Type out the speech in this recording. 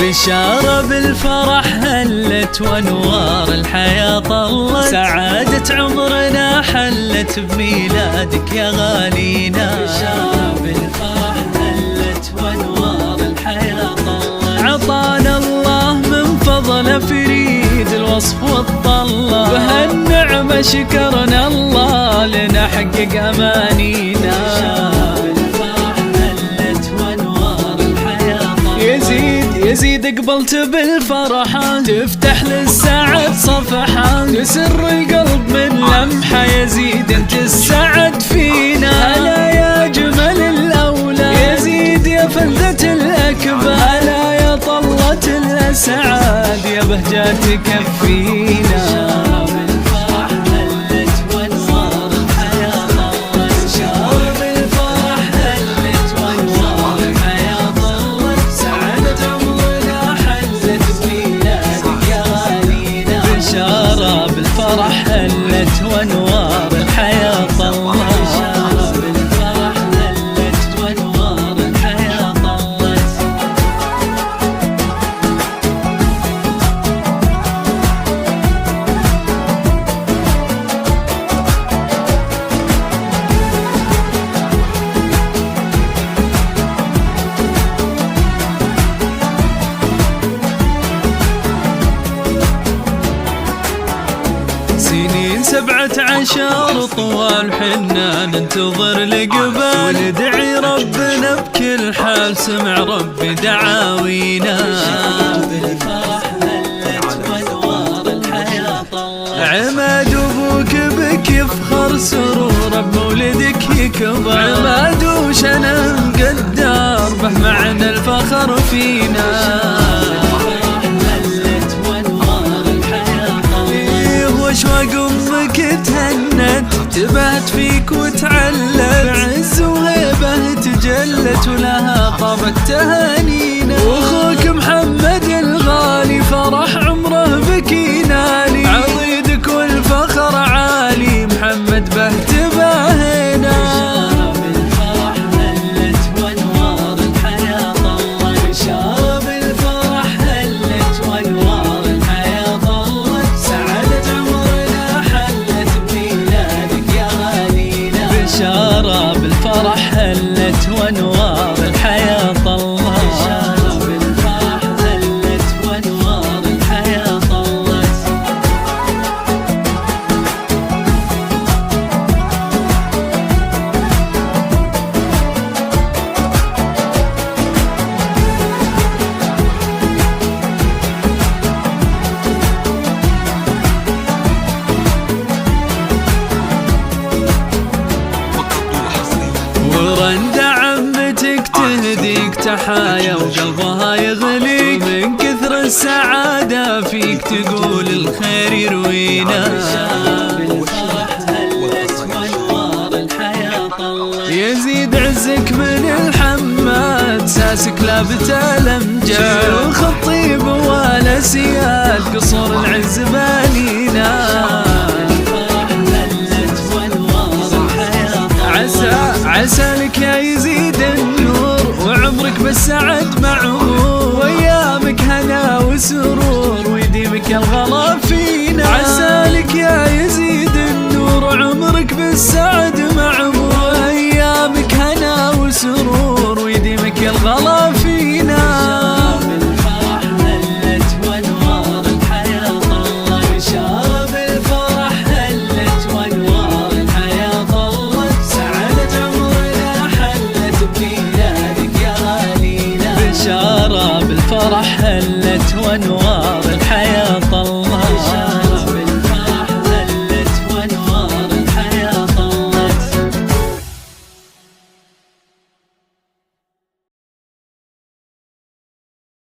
بشارة بالفرح هلت وانوار الحياة طلت، سعادة عمرنا حلت بميلادك يا غالينا. بشارة بالفرح هلت وانوار الحياة طلت، عطانا الله من فضله فريد الوصف والطلة، بهالنعمة شكرنا الله لنحقق أمانينا. يزيد قبلت بالفرحات، تفتح للسعد صفحات، تسر القلب من لمحة، يزيد انت السعد فينا. هلا يا جمل الأولى، يزيد يا فلذة الأكبر، هلا يا طلة الأسعاد، يا بهجات تكفينا. بالفرح هلت وانوار الحياة طلت، بالفرح هلت وانوار الحياة طلت. سنين 17 طوال حنا ننتظر القبال، وندعي ربنا بكل حال سمع ربي دعاوينا. بالفرح هلت وانوار الحياة طلت، عماد ابوك بك يفخر سروره بمولدك يكبر، عماد وشنم قدار به معنى الفخر فينا. واشواق امك تهنت، تبهت فيك وتعلت، بعز وهيبه تجلت، ولها طابت تهانينا. واخوك محمد الغالي فرح عمره بك ينالي، عضيدك والفخر عالي، محمد به تباهينا. بشارة بالفرح هلت وانوار الحياة طلت، بشارة بالفرح هلت وانوار الحياة طلت. ورند عمتك تهديك تحايا وقلبها يغليك، من كثر السعادة فيك تقول الخير يروينا. يزيد عزك من الحماد، ساسك لابت الامجاد، وخطيب ولا سياد قصور العز بالينا.